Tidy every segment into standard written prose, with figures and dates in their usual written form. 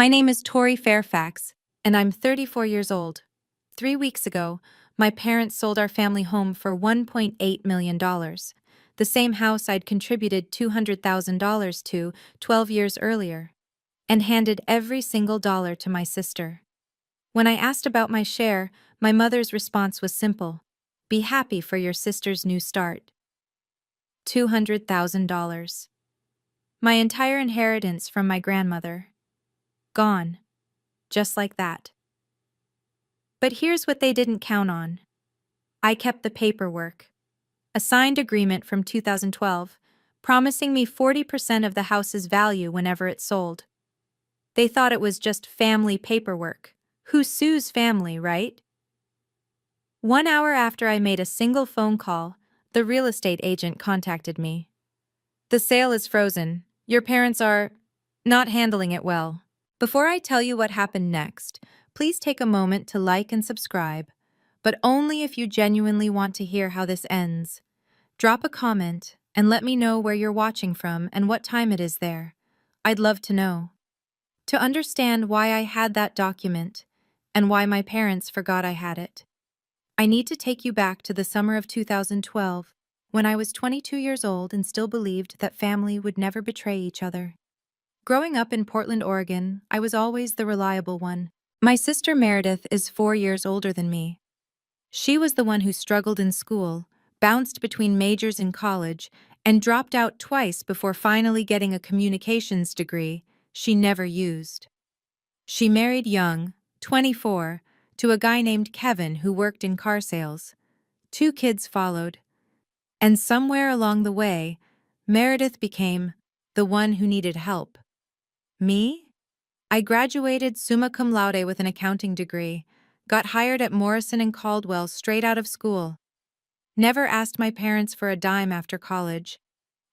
My name is Tori Fairfax, and I'm 34 years old. 3 weeks ago, my parents sold our family home for $1.8 million, the same house I'd contributed $200,000 to 12 years earlier, and handed every single dollar to my sister. When I asked about my share, my mother's response was simple: be happy for your sister's new start. $200,000. My entire inheritance from my grandmother. Gone. Just like that. But here's what they didn't count on. I kept the paperwork. A signed agreement from 2012, promising me 40% of the house's value whenever it sold. They thought it was just family paperwork. Who sues family, right? 1 hour after I made a single phone call, the real estate agent contacted me. The sale is frozen. Your parents are not handling it well. Before I tell you what happened next, please take a moment to like and subscribe, but only if you genuinely want to hear how this ends. Drop a comment and let me know where you're watching from and what time it is there. I'd love to know. To understand why I had that document and why my parents forgot I had it, I need to take you back to the summer of 2012, when I was 22 years old and still believed that family would never betray each other. Growing up in Portland, Oregon, I was always the reliable one. My sister Meredith is 4 years older than me. She was the one who struggled in school, bounced between majors in college, and dropped out twice before finally getting a communications degree she never used. She married young, 24, to a guy named Kevin who worked in car sales. 2 kids followed. And somewhere along the way, Meredith became the one who needed help. Me? I graduated summa cum laude with an accounting degree, got hired at Morrison and Caldwell straight out of school. Never asked my parents for a dime after college.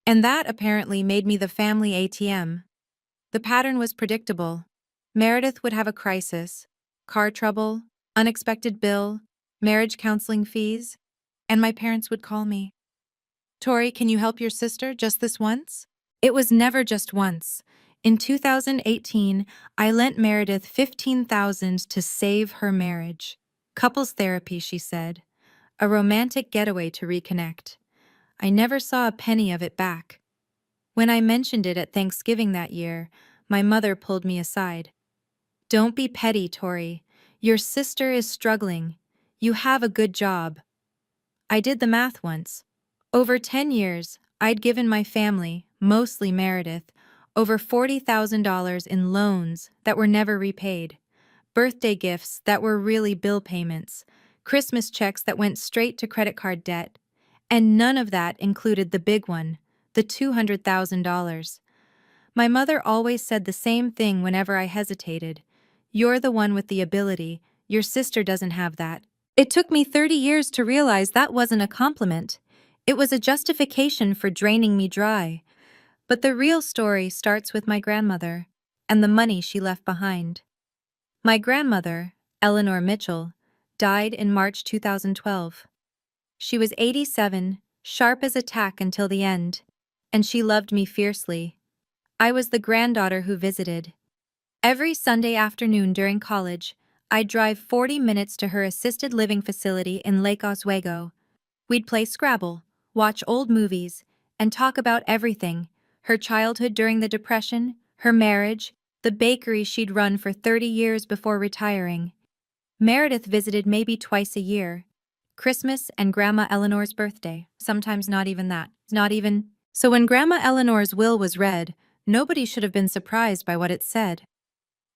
And that apparently made me the family ATM. The pattern was predictable. Meredith would have a crisis, car trouble, unexpected bill, marriage counseling fees, and my parents would call me. Tori, can you help your sister just this once? It was never just once. In 2018, I lent Meredith $15,000 to save her marriage. Couples therapy, she said. A romantic getaway to reconnect. I never saw a penny of it back. When I mentioned it at Thanksgiving that year, my mother pulled me aside. Don't be petty, Tori. Your sister is struggling. You have a good job. I did the math once. Over 10 years, I'd given my family, mostly Meredith, over $40,000 in loans that were never repaid, birthday gifts that were really bill payments, Christmas checks that went straight to credit card debt, and none of that included the big one, the $200,000. My mother always said the same thing whenever I hesitated. You're the one with the ability, your sister doesn't have that. It took me 30 years to realize that wasn't a compliment. It was a justification for draining me dry. But the real story starts with my grandmother and the money she left behind. My grandmother, Eleanor Mitchell, died in March 2012. She was 87, sharp as a tack until the end, and she loved me fiercely. I was the granddaughter who visited. Every Sunday afternoon during college, I'd drive 40 minutes to her assisted living facility in Lake Oswego. We'd play Scrabble, watch old movies, and talk about everything: her childhood during the Depression, her marriage, the bakery she'd run for 30 years before retiring. Meredith visited maybe twice a year. Christmas and Grandma Eleanor's birthday, sometimes not even that. So when Grandma Eleanor's will was read, nobody should have been surprised by what it said.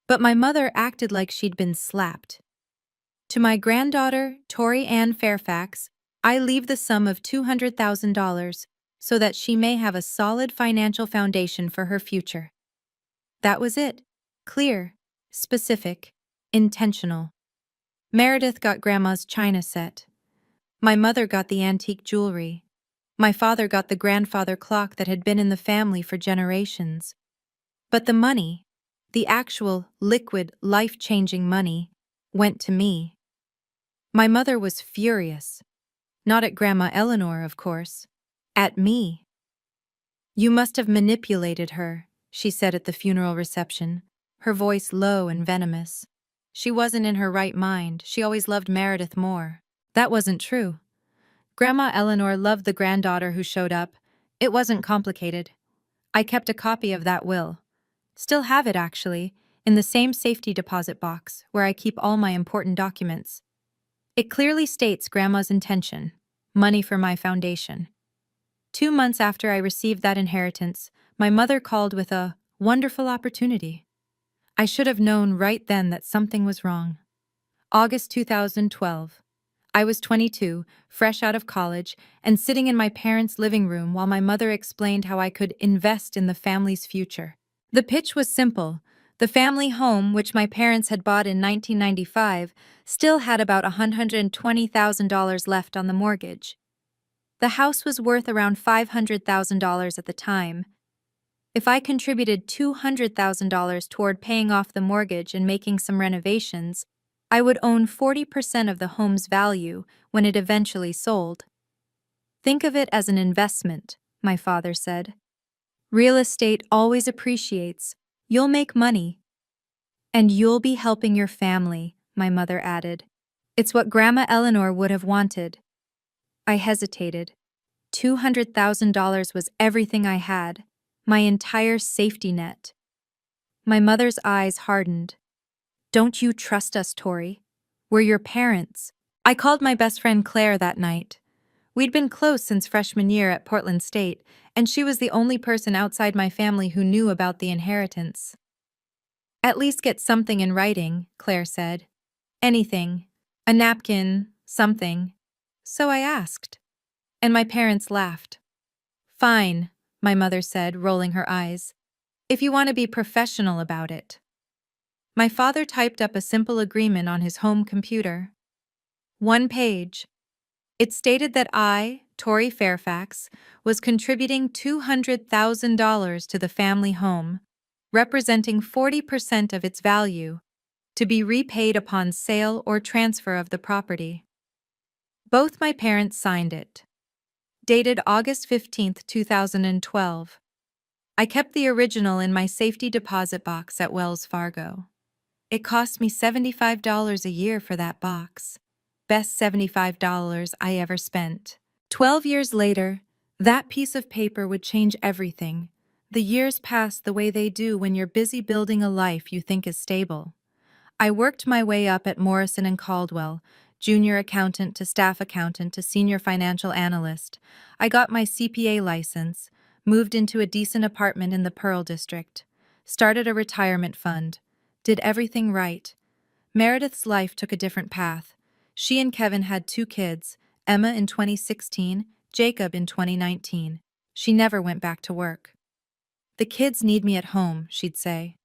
But my mother acted like she'd been slapped. To my granddaughter, Tori Ann Fairfax, I leave the sum of $200,000 so that she may have a solid financial foundation for her future. That was it. Clear, specific, intentional. Meredith got Grandma's china set. My mother got the antique jewelry. My father got the grandfather clock that had been in the family for generations. But the money, the actual, liquid, life-changing money, went to me. My mother was furious. Not at Grandma Eleanor, of course. At me. You must have manipulated her, she said at the funeral reception. her voice low and venomous. She wasn't in her right mind, she always loved Meredith more. That wasn't true. Grandma Eleanor loved the granddaughter who showed up. It wasn't complicated. I kept a copy of that will. Still have it, actually, in the same safety deposit box where I keep all my important documents. It clearly states Grandma's intention: money for my foundation. 2 months after I received that inheritance, my mother called with a wonderful opportunity. I should have known right then that something was wrong. August 2012. I was 22, fresh out of college, and sitting in my parents' living room while my mother explained how I could invest in the family's future. The pitch was simple. The family home, which my parents had bought in 1995, still had about $120,000 left on the mortgage. The house was worth around $500,000 at the time. If I contributed $200,000 toward paying off the mortgage and making some renovations, I would own 40% of the home's value when it eventually sold. Think of it as an investment, my father said. Real estate always appreciates. You'll make money. And you'll be helping your family, my mother added. It's what Grandma Eleanor would have wanted. I hesitated. $200,000 was everything I had, my entire safety net. My mother's eyes hardened. Don't you trust us, Tori? We're your parents. I called my best friend Claire that night. We'd been close since freshman year at Portland State, and she was the only person outside my family who knew about the inheritance. At least get something in writing, Claire said. Anything. A napkin, something. So I asked. And my parents laughed. Fine, my mother said, rolling her eyes. If you want to be professional about it. My father typed up a simple agreement on his home computer. 1 page. It stated that I, Tori Fairfax, was contributing $200,000 to the family home, representing 40% of its value, to be repaid upon sale or transfer of the property. Both my parents signed it. Dated August 15, 2012. I kept the original in my safety deposit box at Wells Fargo. It cost me $75 a year for that box. Best $75 I ever spent. 12 years later, that piece of paper would change everything. The years passed the way they do when you're busy building a life you think is stable. I worked my way up at Morrison and Caldwell, junior accountant to staff accountant to senior financial analyst. I got my CPA license, moved into a decent apartment in the Pearl District, started a retirement fund, did everything right. Meredith's life took a different path. She and Kevin had 2 kids, Emma in 2016, Jacob in 2019. She never went back to work. The kids need me at home, she'd say.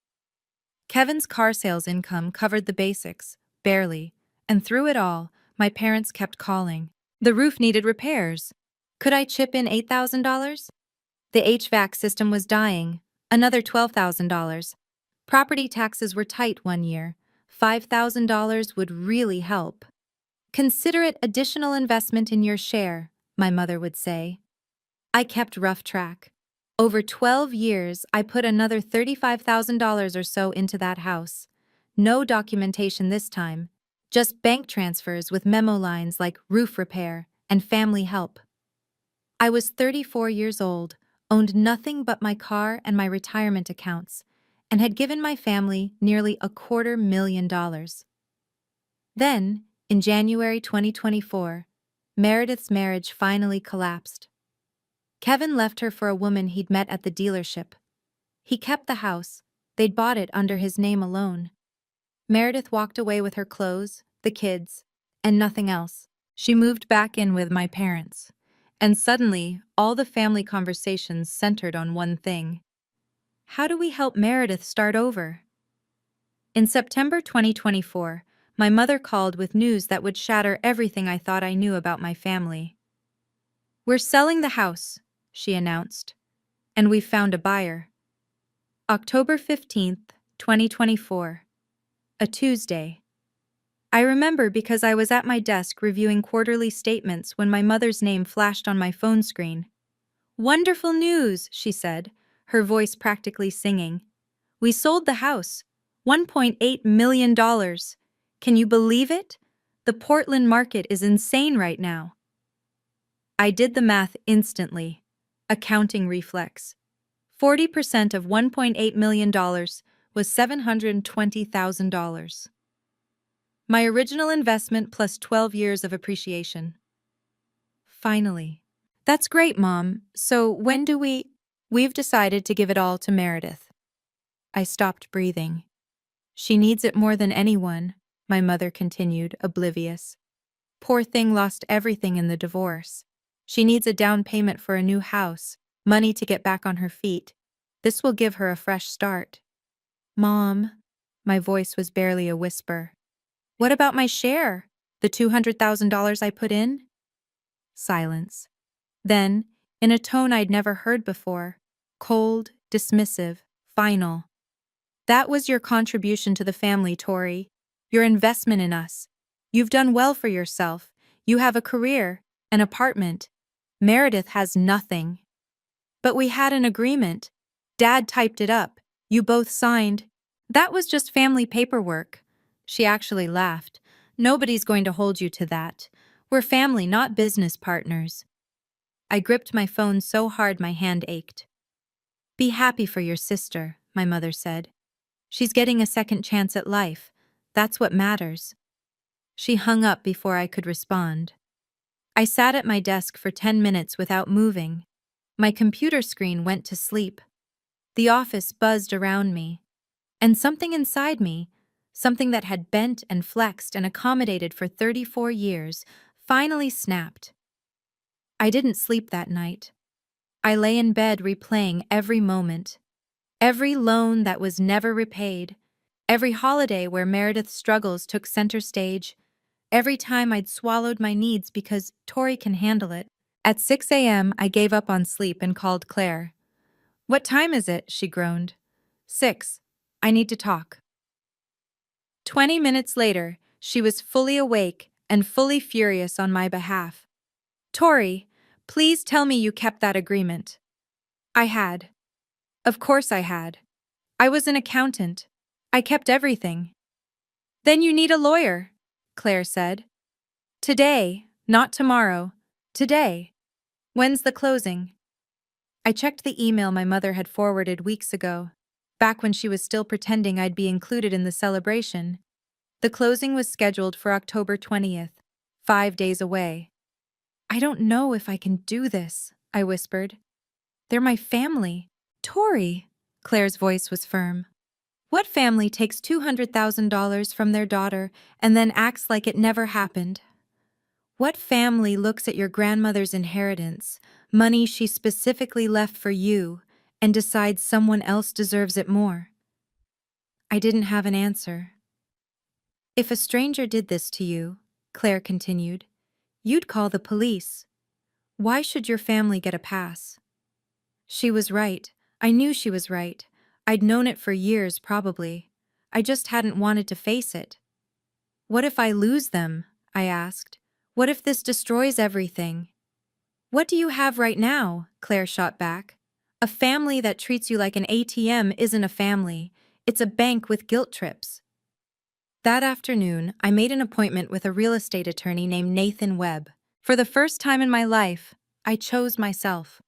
Kevin's car sales income covered the basics, barely, and through it all, my parents kept calling. The roof needed repairs. Could I chip in $8,000? The HVAC system was dying, another $12,000. Property taxes were tight one year. $5,000 would really help. Consider it additional investment in your share, my mother would say. I kept rough track. Over 12 years, I put another $35,000 or so into that house. No documentation this time, just bank transfers with memo lines like roof repair and family help. I was 34 years old, owned nothing but my car and my retirement accounts, and had given my family nearly $250,000. Then, in January 2024, Meredith's marriage finally collapsed. Kevin left her for a woman he'd met at the dealership. He kept the house. They'd bought it under his name alone. Meredith walked away with her clothes, the kids, and nothing else. She moved back in with my parents. And suddenly, all the family conversations centered on one thing. How do we help Meredith start over? In September 2024, my mother called with news that would shatter everything I thought I knew about my family. We're selling the house, she announced, and we've found a buyer. October 15th, 2024. A Tuesday. I remember because I was at my desk reviewing quarterly statements when my mother's name flashed on my phone screen. Wonderful news, she said, her voice practically singing. We sold the house. $1.8 million. Can you believe it? The Portland market is insane right now. I did the math instantly. Accounting reflex. 40% of $1.8 million was $720,000. My original investment plus 12 years of appreciation. Finally. That's great, Mom. So when do we... We've decided to give it all to Meredith. I stopped breathing. She needs it more than anyone, my mother continued, oblivious. Poor thing lost everything in the divorce. She needs a down payment for a new house, money to get back on her feet. This will give her a fresh start. Mom, my voice was barely a whisper. What about my share? The $200,000 I put in? Silence. Then, in a tone I'd never heard before, cold, dismissive, final. That was your contribution to the family, Tori. Your investment in us. You've done well for yourself. You have a career, an apartment. Meredith has nothing. But we had an agreement. Dad typed it up. You both signed. That was just family paperwork. She actually laughed. Nobody's going to hold you to that. We're family, not business partners. I gripped my phone so hard my hand ached. Be happy for your sister, my mother said. She's getting a second chance at life. That's what matters. She hung up before I could respond. I sat at my desk for 10 minutes without moving. My computer screen went to sleep. The office buzzed around me. And something inside me, something that had bent and flexed and accommodated for 34 years, finally snapped. I didn't sleep that night. I lay in bed replaying every moment. Every loan that was never repaid. Every holiday where Meredith's struggles took center stage. Every time I'd swallowed my needs because Tori can handle it. At 6 a.m., I gave up on sleep and called Claire. What time is it? She groaned. 6. I need to talk. 20 minutes later, she was fully awake and fully furious on my behalf. Tori, please tell me you kept that agreement. I had. Of course I had. I was an accountant. I kept everything. Then you need a lawyer, Claire said. Today, not tomorrow. Today. When's the closing? I checked the email my mother had forwarded weeks ago, back when she was still pretending I'd be included in the celebration. The closing was scheduled for October 20th, 5 days away. I don't know if I can do this, I whispered. They're my family. Tori, Claire's voice was firm. What family takes $200,000 from their daughter and then acts like it never happened? What family looks at your grandmother's inheritance, money she specifically left for you, and decides someone else deserves it more? I didn't have an answer. If a stranger did this to you, Claire continued, you'd call the police. Why should your family get a pass? She was right. I knew she was right. I'd known it for years, probably. I just hadn't wanted to face it. What if I lose them? I asked. What if this destroys everything? What do you have right now? Claire shot back. A family that treats you like an ATM isn't a family. It's a bank with guilt trips. That afternoon, I made an appointment with a real estate attorney named Nathan Webb. For the first time in my life, I chose myself.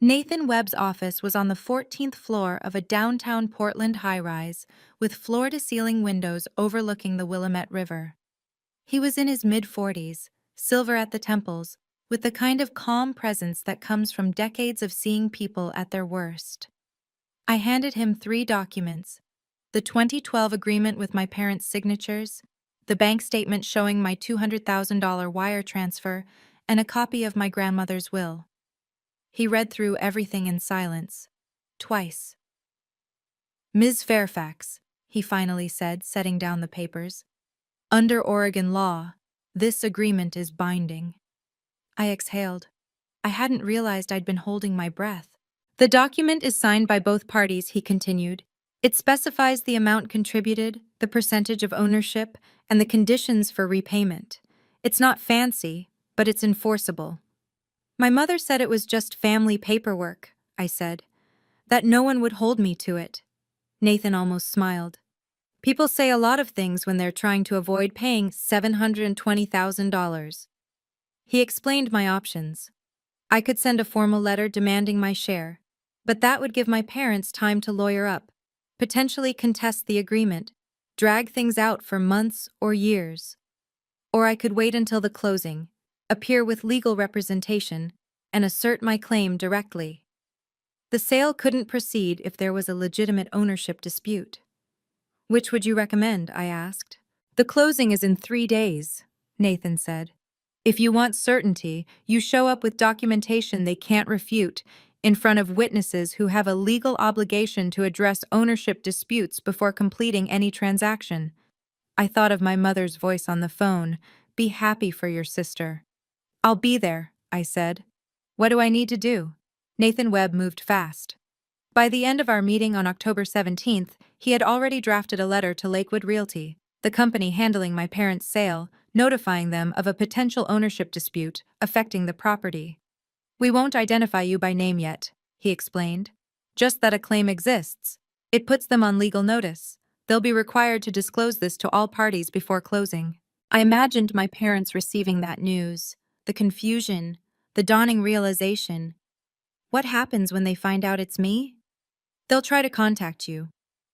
Nathan Webb's office was on the 14th floor of a downtown Portland high-rise with floor-to-ceiling windows overlooking the Willamette River. He was in his mid-40s, silver at the temples, with the kind of calm presence that comes from decades of seeing people at their worst. I handed him 3 documents: the 2012 agreement with my parents' signatures, the bank statement showing my $200,000 wire transfer, and a copy of my grandmother's will. He read through everything in silence. Twice. Ms. Fairfax, he finally said, setting down the papers. Under Oregon law, this agreement is binding. I exhaled. I hadn't realized I'd been holding my breath. The document is signed by both parties, he continued. It specifies the amount contributed, the percentage of ownership, and the conditions for repayment. It's not fancy, but it's enforceable. My mother said it was just family paperwork, I said. That no one would hold me to it. Nathan almost smiled. People say a lot of things when they're trying to avoid paying $720,000. He explained my options. I could send a formal letter demanding my share, but that would give my parents time to lawyer up, potentially contest the agreement, drag things out for months or years. Or I could wait until the closing, appear with legal representation, and assert my claim directly. The sale couldn't proceed if there was a legitimate ownership dispute. Which would you recommend? I asked. The closing is in 3 days, Nathan said. If you want certainty, you show up with documentation they can't refute, in front of witnesses who have a legal obligation to address ownership disputes before completing any transaction. I thought of my mother's voice on the phone. Be happy for your sister. I'll be there, I said. What do I need to do? Nathan Webb moved fast. By the end of our meeting on October 17th, he had already drafted a letter to Lakewood Realty, the company handling my parents' sale, notifying them of a potential ownership dispute affecting the property. We won't identify you by name yet, he explained. Just that a claim exists. It puts them on legal notice. They'll be required to disclose this to all parties before closing. I imagined my parents receiving that news, the confusion, the dawning realization. What happens when they find out it's me? They'll try to contact you,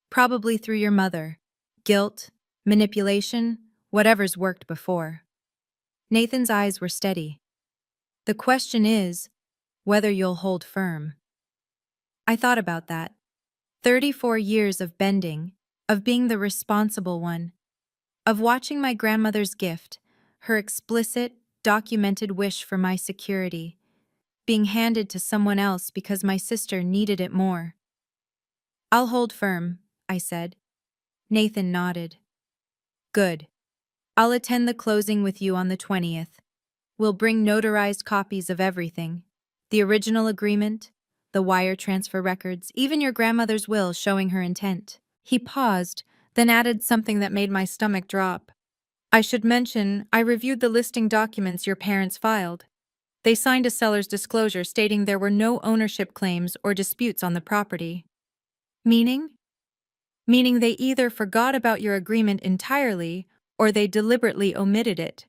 probably through your mother. Guilt, manipulation, whatever's worked before. Nathan's eyes were steady. The question is whether you'll hold firm. I thought about that. 34 years of bending, of being the responsible one, of watching my grandmother's gift, her explicit, documented wish for my security, being handed to someone else because my sister needed it more. I'll hold firm, I said. Nathan nodded. Good. I'll attend the closing with you on the 20th. We'll bring notarized copies of everything. The original agreement, the wire transfer records, even your grandmother's will showing her intent. He paused, then added something that made my stomach drop. I should mention, I reviewed the listing documents your parents filed. They signed a seller's disclosure stating there were no ownership claims or disputes on the property. Meaning? Meaning they either forgot about your agreement entirely or they deliberately omitted it.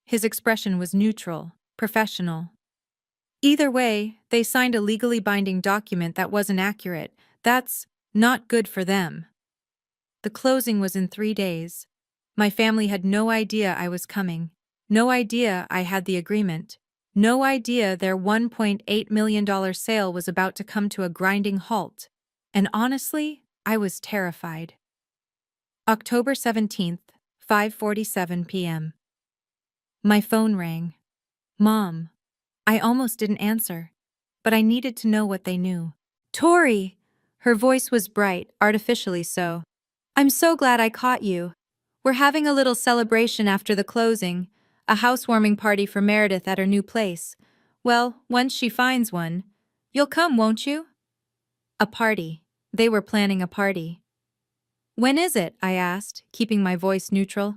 His expression was neutral, professional. Either way, they signed a legally binding document that wasn't accurate. That's not good for them. The closing was in 3 days. My family had no idea I was coming. No idea I had the agreement. No idea their $1.8 million sale was about to come to a grinding halt. And honestly, I was terrified. October 17th, 5:47 p.m. My phone rang. Mom. I almost didn't answer, but I needed to know what they knew. Tori! Her voice was bright, artificially so. I'm so glad I caught you. We're having a little celebration after the closing, a housewarming party for Meredith at her new place. Well, once she finds one. You'll come, won't you? A party. They were planning a party. When is it? I asked, keeping my voice neutral.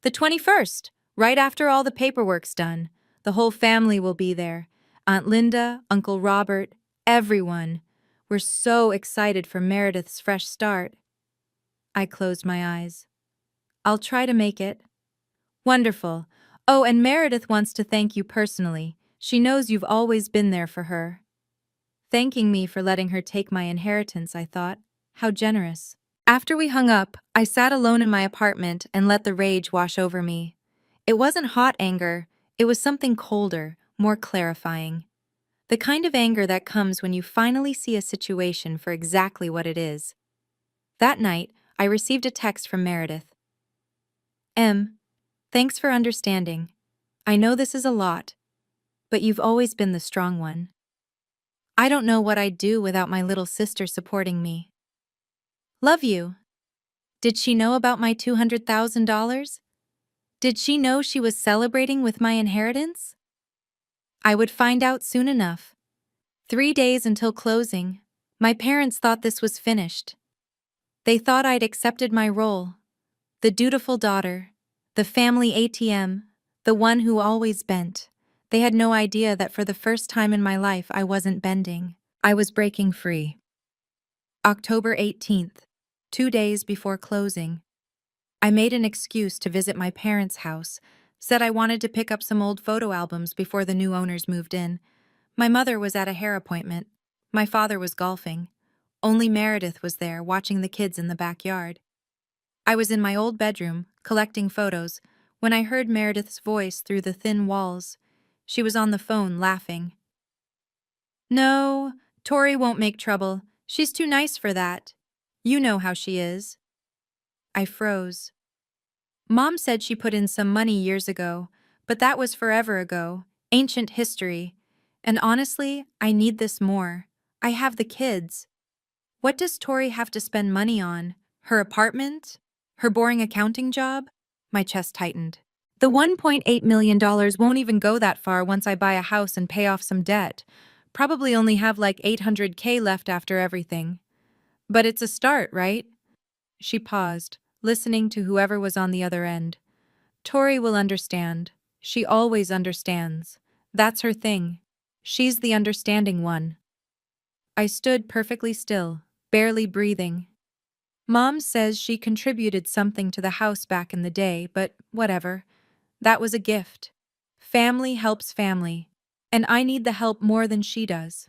The 21st, right after all the paperwork's done. The whole family will be there. Aunt Linda, Uncle Robert, everyone. We're so excited for Meredith's fresh start. I closed my eyes. I'll try to make it. Wonderful. Oh, and Meredith wants to thank you personally. She knows you've always been there for her. Thanking me for letting her take my inheritance, I thought. How generous. After we hung up, I sat alone in my apartment and let the rage wash over me. It wasn't hot anger, it was something colder, more clarifying. The kind of anger that comes when you finally see a situation for exactly what it is. That night, I received a text from Meredith. Thanks for understanding. I know this is a lot, but you've always been the strong one. I don't know what I'd do without my little sister supporting me. Love you. Did she know about my $200,000? Did she know she was celebrating with my inheritance? I would find out soon enough. 3 days until closing. My parents thought this was finished. They thought I'd accepted my role. The dutiful daughter, the family ATM, the one who always bent. They had no idea that for the first time in my life I wasn't bending. I was breaking free. October 18th. 2 days before closing. I made an excuse to visit my parents' house, said I wanted to pick up some old photo albums before the new owners moved in. My mother was at a hair appointment. My father was golfing. Only Meredith was there, watching the kids in the backyard. I was in my old bedroom, collecting photos, when I heard Meredith's voice through the thin walls. She was on the phone, laughing. "No, Tori won't make trouble. She's too nice for that. You know how she is." I froze. Mom said she put in some money years ago, but that was forever ago, ancient history. And honestly, I need this more. I have the kids. What does Tori have to spend money on? Her apartment? Her boring accounting job? My chest tightened. The $1.8 million won't even go that far once I buy a house and pay off some debt. Probably only have like $800K left after everything. But it's a start, right? She paused, listening to whoever was on the other end. Tori will understand. She always understands. That's her thing. She's the understanding one. I stood perfectly still, barely breathing. Mom says she contributed something to the house back in the day, but whatever. That was a gift. Family helps family, and I need the help more than she does.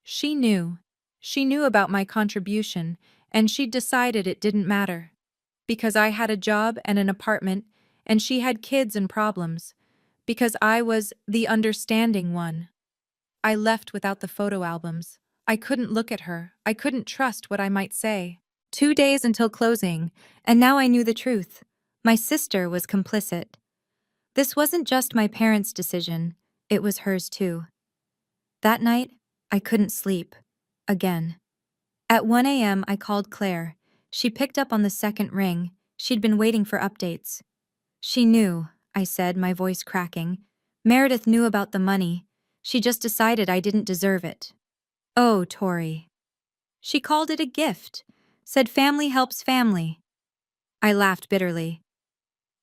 She knew. She knew about my contribution, and she'd decided it didn't matter. Because I had a job and an apartment, and she had kids and problems. Because I was the understanding one. I left without the photo albums. I couldn't look at her. I couldn't trust what I might say. 2 days until closing, and now I knew the truth. My sister was complicit. This wasn't just my parents' decision, it was hers too. That night, I couldn't sleep. Again. At 1 a.m., I called Claire. She picked up on the second ring. She'd been waiting for updates. She knew, I said, my voice cracking. Meredith knew about the money. She just decided I didn't deserve it. Oh, Tori. She called it a gift. Said family helps family. I laughed bitterly.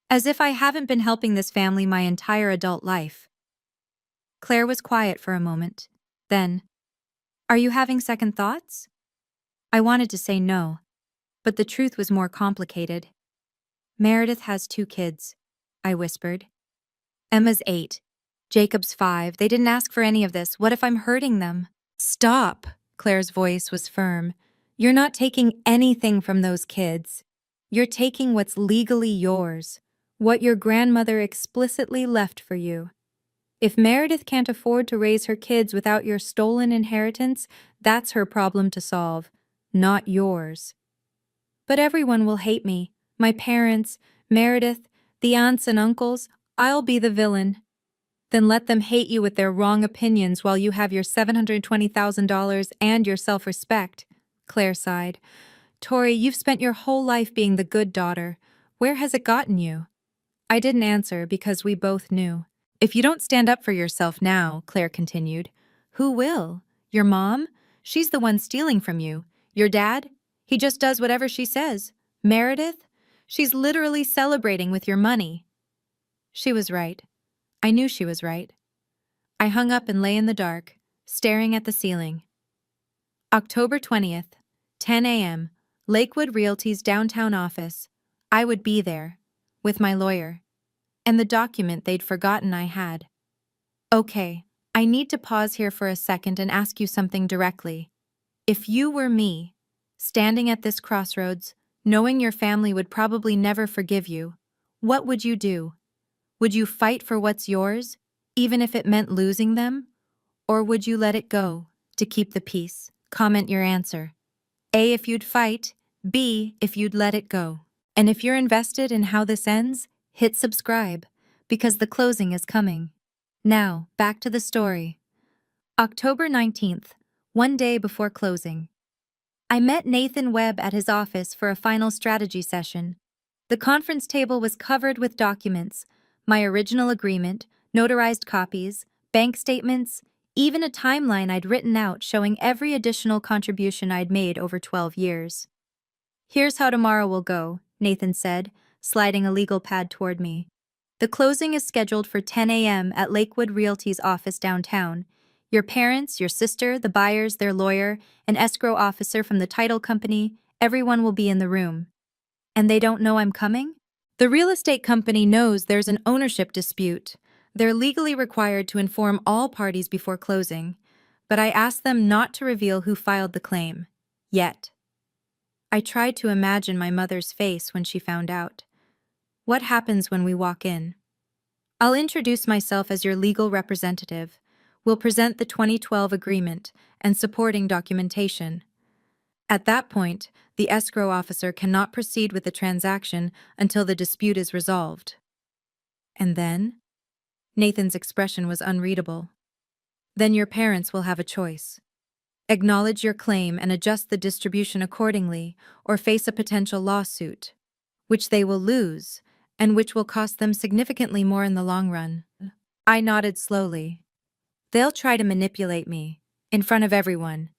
As if I haven't been helping this family my entire adult life. Claire was quiet for a moment. Then, "Are you having second thoughts?" I wanted to say no, but the truth was more complicated. Meredith has 2 kids, I whispered. Emma's 8. Jacob's 5. They didn't ask for any of this. What if I'm hurting them? Stop, Claire's voice was firm. You're not taking anything from those kids. You're taking what's legally yours, what your grandmother explicitly left for you. If Meredith can't afford to raise her kids without your stolen inheritance, that's her problem to solve, not yours. But everyone will hate me. My parents, Meredith, the aunts and uncles. I'll be the villain. Then let them hate you with their wrong opinions while you have your $720,000 and your self-respect, Claire sighed. Tori, you've spent your whole life being the good daughter. Where has it gotten you? I didn't answer because we both knew. If you don't stand up for yourself now, Claire continued, who will? Your mom? She's the one stealing from you. Your dad? He just does whatever she says. Meredith? She's literally celebrating with your money. She was right. I knew she was right. I hung up and lay in the dark, staring at the ceiling. October 20th, 10 a.m., Lakewood Realty's downtown office. I would be there, with my lawyer, and the document they'd forgotten I had. Okay, I need to pause here for a second and ask you something directly. If you were me, standing at this crossroads, knowing your family would probably never forgive you, what would you do? Would you fight for what's yours, even if it meant losing them? Or would you let it go, to keep the peace? Comment your answer. A, if you'd fight. B, if you'd let it go. And if you're invested in how this ends, hit subscribe, because the closing is coming. Now, back to the story. October 19th, 1 day before closing. I met Nathan Webb at his office for a final strategy session. The conference table was covered with documents, my original agreement, notarized copies, bank statements, even a timeline I'd written out showing every additional contribution I'd made over 12 years. Here's how tomorrow will go, Nathan said, sliding a legal pad toward me. The closing is scheduled for 10 a.m. at Lakewood Realty's office downtown. Your parents, your sister, the buyers, their lawyer, an escrow officer from the title company, Everyone will be in the room. And they don't know I'm coming? The real estate company knows there's an ownership dispute. They're legally required to inform all parties before closing, but I asked them not to reveal who filed the claim. Yet. I tried to imagine my mother's face when she found out. What happens when we walk in? I'll introduce myself as your legal representative. We'll present the 2012 agreement and supporting documentation. At that point, the escrow officer cannot proceed with the transaction until the dispute is resolved. And then? Nathan's expression was unreadable. Then your parents will have a choice. Acknowledge your claim and adjust the distribution accordingly, or face a potential lawsuit, which they will lose, and which will cost them significantly more in the long run. I nodded slowly. They'll try to manipulate me, in front of everyone.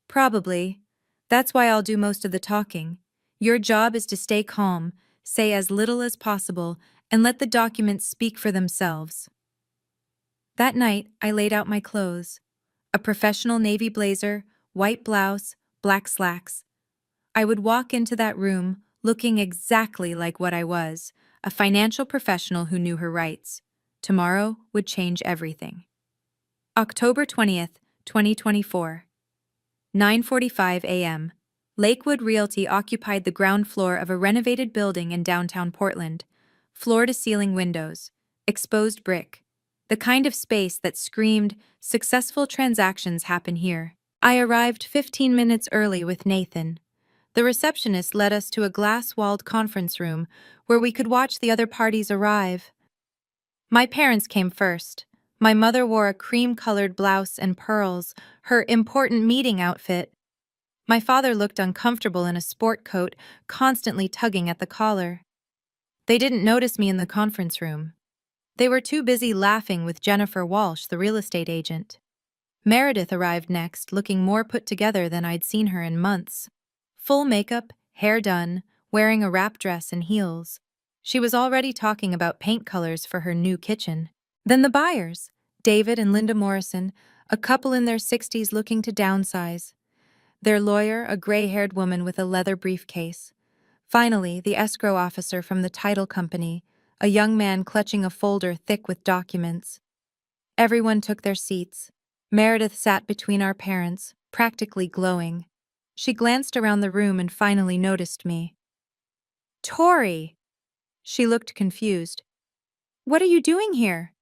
Probably. That's why I'll do most of the talking. Your job is to stay calm, say as little as possible, and let the documents speak for themselves. That night, I laid out my clothes. A professional navy blazer, white blouse, black slacks. I would walk into that room looking exactly like what I was, a financial professional who knew her rights. Tomorrow would change everything. October 20th, 2024. 9:45 a.m. Lakewood Realty occupied the ground floor of a renovated building in downtown Portland. Floor-to-ceiling windows, exposed brick. The kind of space that screamed, successful transactions happen here. I arrived 15 minutes early with Nathan. The receptionist led us to a glass-walled conference room where we could watch the other parties arrive. My parents came first. My mother wore a cream-colored blouse and pearls, her important meeting outfit. My father looked uncomfortable in a sport coat, constantly tugging at the collar. They didn't notice me in the conference room. They were too busy laughing with Jennifer Walsh, the real estate agent. Meredith arrived next, looking more put together than I'd seen her in months. Full makeup, hair done, wearing a wrap dress and heels. She was already talking about paint colors for her new kitchen. Then the buyers, David and Linda Morrison, a couple in their 60s looking to downsize. Their lawyer, a gray-haired woman with a leather briefcase. Finally, the escrow officer from the title company, a young man clutching a folder thick with documents. Everyone took their seats. Meredith sat between our parents, practically glowing. She glanced around the room and finally noticed me. Tori! She looked confused. What are you doing here?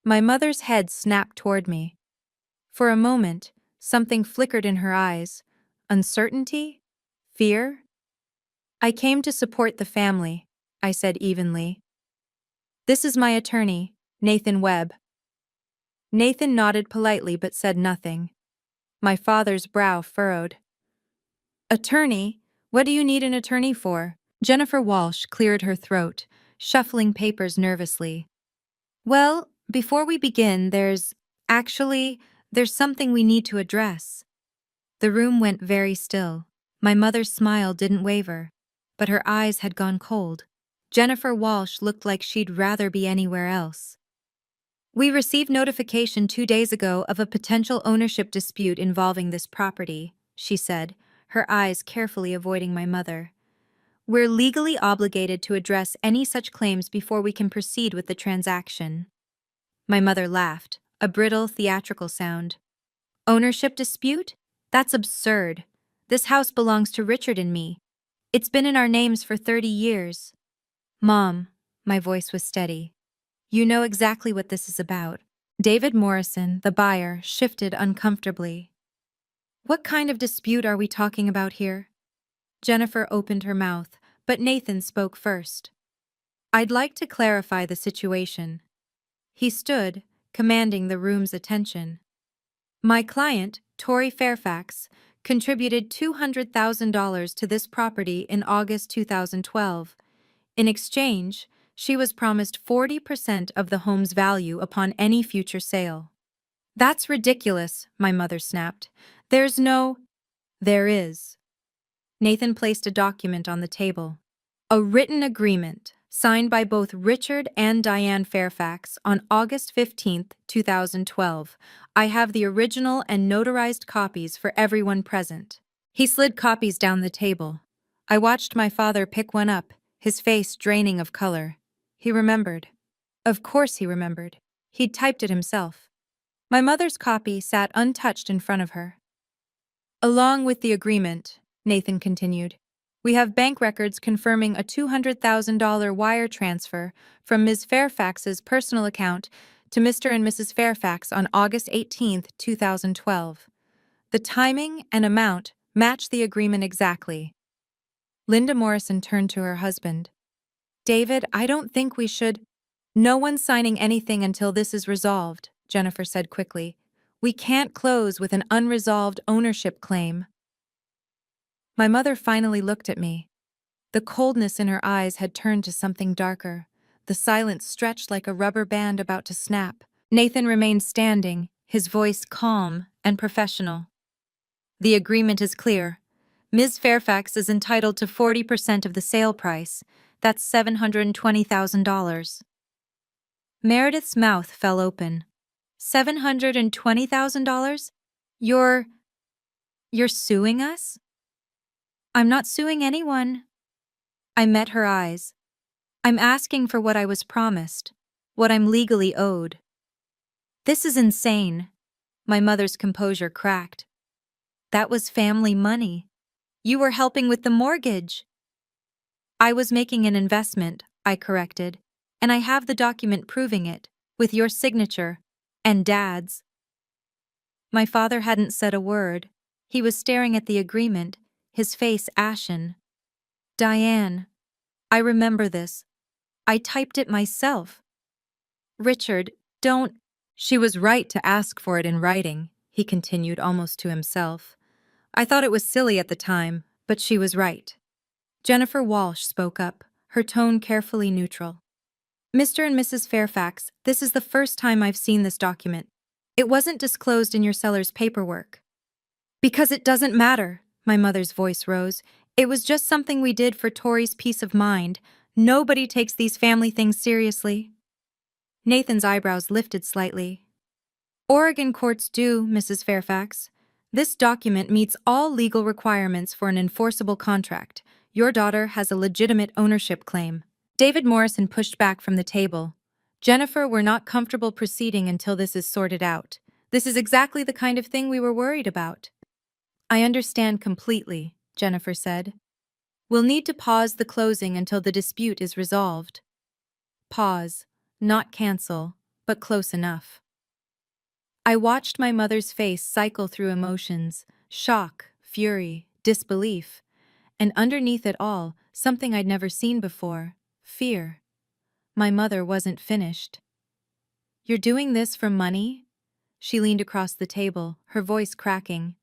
My mother's head snapped toward me. For a moment, something flickered in her eyes. Uncertainty? Fear? I came to support the family, I said evenly. This is my attorney, Nathan Webb. Nathan nodded politely but said nothing. My father's brow furrowed. Attorney? What do you need an attorney for? Jennifer Walsh cleared her throat, shuffling papers nervously. Well, before we begin, there's something we need to address. The room went very still. My mother's smile didn't waver, but her eyes had gone cold. Jennifer Walsh looked like she'd rather be anywhere else. We received notification 2 days ago of a potential ownership dispute involving this property, she said, her eyes carefully avoiding my mother. We're legally obligated to address any such claims before we can proceed with the transaction. My mother laughed, a brittle, theatrical sound. Ownership dispute? That's absurd. This house belongs to Richard and me. It's been in our names for 30 years. Mom, my voice was steady. You know exactly what this is about. David Morrison, the buyer, shifted uncomfortably. What kind of dispute are we talking about here? Jennifer opened her mouth, but Nathan spoke first. I'd like to clarify the situation. He stood, commanding the room's attention. My client, Tori Fairfax, contributed $200,000 to this property in August 2012. In exchange, she was promised 40% of the home's value upon any future sale. That's ridiculous, my mother snapped. There is. Nathan placed a document on the table. A written agreement, signed by both Richard and Diane Fairfax on August 15, 2012. I have the original and notarized copies for everyone present. He slid copies down the table. I watched my father pick one up, his face draining of color. He remembered. Of course he remembered. He'd typed it himself. My mother's copy sat untouched in front of her. Along with the agreement, Nathan continued, we have bank records confirming a $200,000 wire transfer from Ms. Fairfax's personal account to Mr. and Mrs. Fairfax on August 18, 2012. The timing and amount match the agreement exactly. Linda Morrison turned to her husband. David, I don't think we should. No one's signing anything until this is resolved, Jennifer said quickly. We can't close with an unresolved ownership claim. My mother finally looked at me. The coldness in her eyes had turned to something darker. The silence stretched like a rubber band about to snap. Nathan remained standing, his voice calm and professional. The agreement is clear. Ms. Fairfax is entitled to 40% of the sale price. That's $720,000. Meredith's mouth fell open. $720,000? You're suing us? I'm not suing anyone. I met her eyes. I'm asking for what I was promised, what I'm legally owed. This is insane. My mother's composure cracked. That was family money. You were helping with the mortgage. I was making an investment, I corrected, and I have the document proving it, with your signature, and Dad's. My father hadn't said a word. He was staring at the agreement, his face ashen. Diane, I remember this. I typed it myself. Richard, don't. She was right to ask for it in writing, he continued almost to himself. I thought it was silly at the time, but she was right. Jennifer Walsh spoke up, her tone carefully neutral. Mr. and Mrs. Fairfax, this is the first time I've seen this document. It wasn't disclosed in your seller's paperwork. Because it doesn't matter, my mother's voice rose. It was just something we did for Tori's peace of mind. Nobody takes these family things seriously. Nathan's eyebrows lifted slightly. Oregon courts do, Mrs. Fairfax. This document meets all legal requirements for an enforceable contract. Your daughter has a legitimate ownership claim. David Morrison pushed back from the table. Jennifer, we're not comfortable proceeding until this is sorted out. This is exactly the kind of thing we were worried about. I understand completely, Jennifer said. We'll need to pause the closing until the dispute is resolved. Pause, not cancel, but close enough. I watched my mother's face cycle through emotions, shock, fury, disbelief, and underneath it all, something I'd never seen before, fear. My mother wasn't finished. You're doing this for money? She leaned across the table, her voice cracking.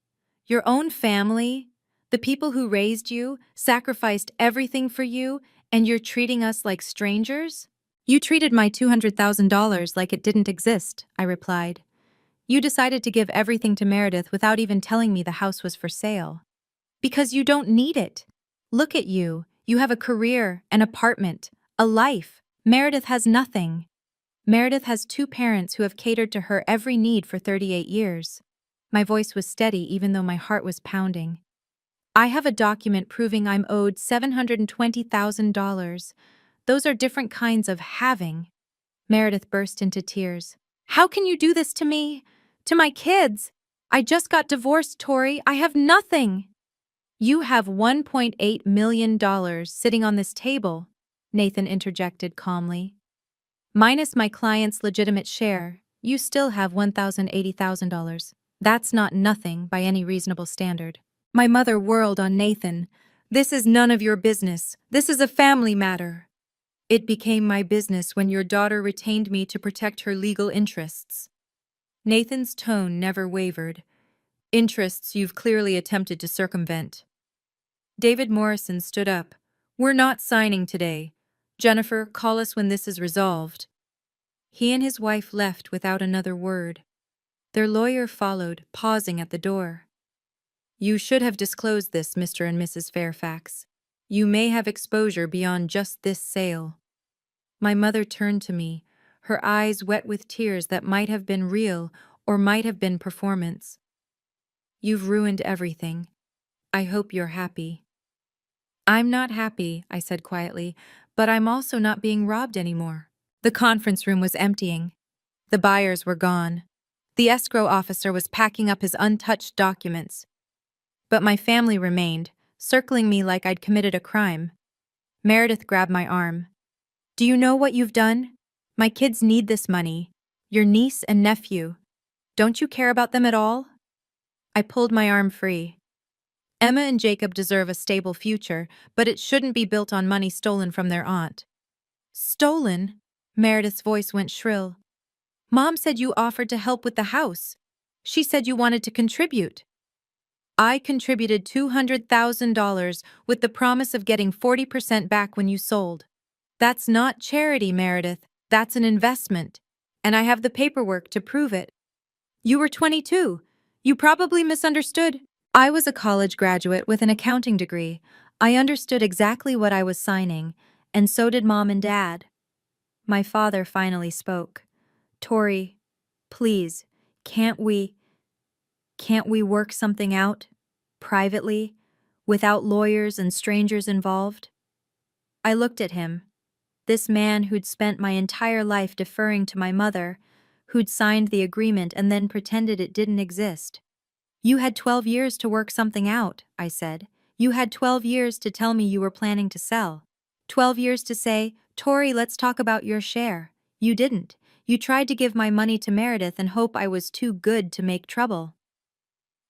Your own family, the people who raised you, sacrificed everything for you, and you're treating us like strangers? You treated my $200,000 like it didn't exist, I replied. You decided to give everything to Meredith without even telling me the house was for sale. Because you don't need it. Look at you. You have a career, an apartment, a life. Meredith has nothing. Meredith has two parents who have catered to her every need for 38 years. My voice was steady even though my heart was pounding. I have a document proving I'm owed $720,000. Those are different kinds of having. Meredith burst into tears. How can you do this to me? To my kids? I just got divorced, Tori. I have nothing. You have $1.8 million sitting on this table, Nathan interjected calmly. Minus my client's legitimate share, you still have $1,080,000. That's not nothing by any reasonable standard. My mother whirled on Nathan. This is none of your business. This is a family matter. It became my business when your daughter retained me to protect her legal interests. Nathan's tone never wavered. Interests you've clearly attempted to circumvent. David Morrison stood up. We're not signing today. Jennifer, call us when this is resolved. He and his wife left without another word. Their lawyer followed, pausing at the door. You should have disclosed this, Mr. and Mrs. Fairfax. You may have exposure beyond just this sale. My mother turned to me, her eyes wet with tears that might have been real or might have been performance. You've ruined everything. I hope you're happy. I'm not happy, I said quietly, but I'm also not being robbed anymore. The conference room was emptying. The buyers were gone. The escrow officer was packing up his untouched documents. But my family remained, circling me like I'd committed a crime. Meredith grabbed my arm. Do you know what you've done? My kids need this money. Your niece and nephew. Don't you care about them at all? I pulled my arm free. Emma and Jacob deserve a stable future, but it shouldn't be built on money stolen from their aunt. Stolen? Meredith's voice went shrill. Mom said you offered to help with the house. She said you wanted to contribute. I contributed $200,000 with the promise of getting 40% back when you sold. That's not charity, Meredith. That's an investment. And I have the paperwork to prove it. You were 22. You probably misunderstood. I was a college graduate with an accounting degree. I understood exactly what I was signing, and so did Mom and Dad. My father finally spoke. Tori, please, can't we work something out? Privately? Without lawyers and strangers involved? I looked at him. This man who'd spent my entire life deferring to my mother, who'd signed the agreement and then pretended it didn't exist. You had 12 years to work something out, I said. You had 12 years to tell me you were planning to sell. 12 years to say, Tori, let's talk about your share. You didn't. You tried to give my money to Meredith and hope I was too good to make trouble.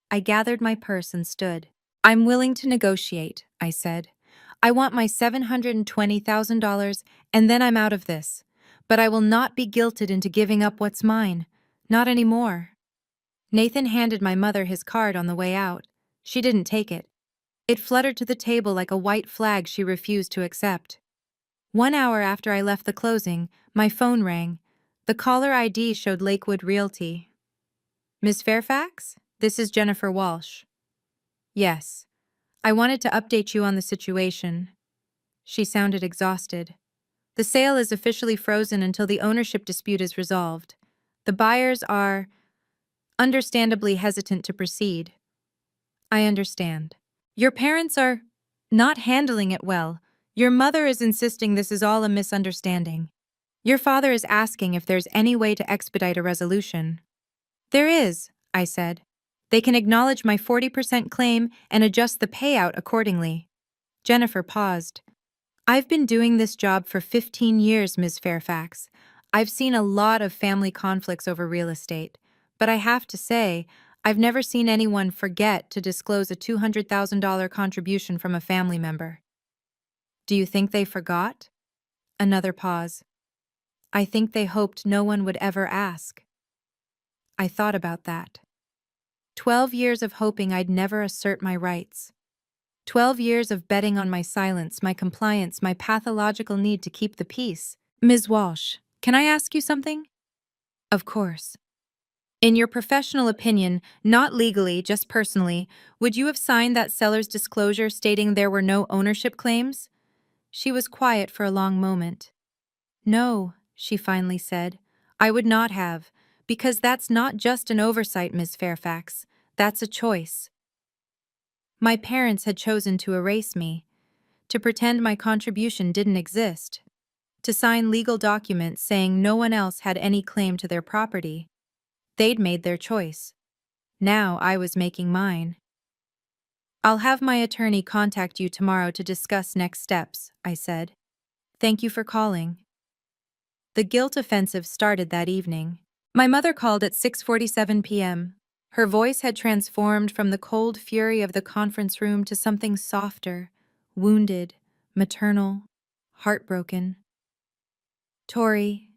I gathered my purse and stood. I'm willing to negotiate, I said. I want my $720,000 and then I'm out of this. But I will not be guilted into giving up what's mine. Not anymore. Nathan handed my mother his card on the way out. She didn't take it. It fluttered to the table like a white flag she refused to accept. 1 hour after I left the closing, my phone rang. The caller ID showed Lakewood Realty. Ms. Fairfax? This is Jennifer Walsh. Yes. I wanted to update you on the situation. She sounded exhausted. The sale is officially frozen until the ownership dispute is resolved. The buyers are understandably hesitant to proceed. I understand. Your parents are not handling it well. Your mother is insisting this is all a misunderstanding. Your father is asking if there's any way to expedite a resolution. There is, I said. They can acknowledge my 40% claim and adjust the payout accordingly. Jennifer paused. I've been doing this job for 15 years, Ms. Fairfax. I've seen a lot of family conflicts over real estate, but I have to say, I've never seen anyone forget to disclose a $200,000 contribution from a family member. Do you think they forgot? Another pause. I think they hoped no one would ever ask. I thought about that. 12 years of hoping I'd never assert my rights. 12 years of betting on my silence, my compliance, my pathological need to keep the peace. Ms. Walsh, can I ask you something? Of course. In your professional opinion, not legally, just personally, would you have signed that seller's disclosure stating there were no ownership claims? She was quiet for a long moment. No, she finally said. I would not have, because that's not just an oversight, Ms. Fairfax. That's a choice. My parents had chosen to erase me, to pretend my contribution didn't exist, to sign legal documents saying no one else had any claim to their property. They'd made their choice. Now I was making mine. I'll have my attorney contact you tomorrow to discuss next steps, I said. Thank you for calling. The guilt offensive started that evening. My mother called at 6:47 p.m. Her voice had transformed from the cold fury of the conference room to something softer, wounded, maternal, heartbroken. Tori,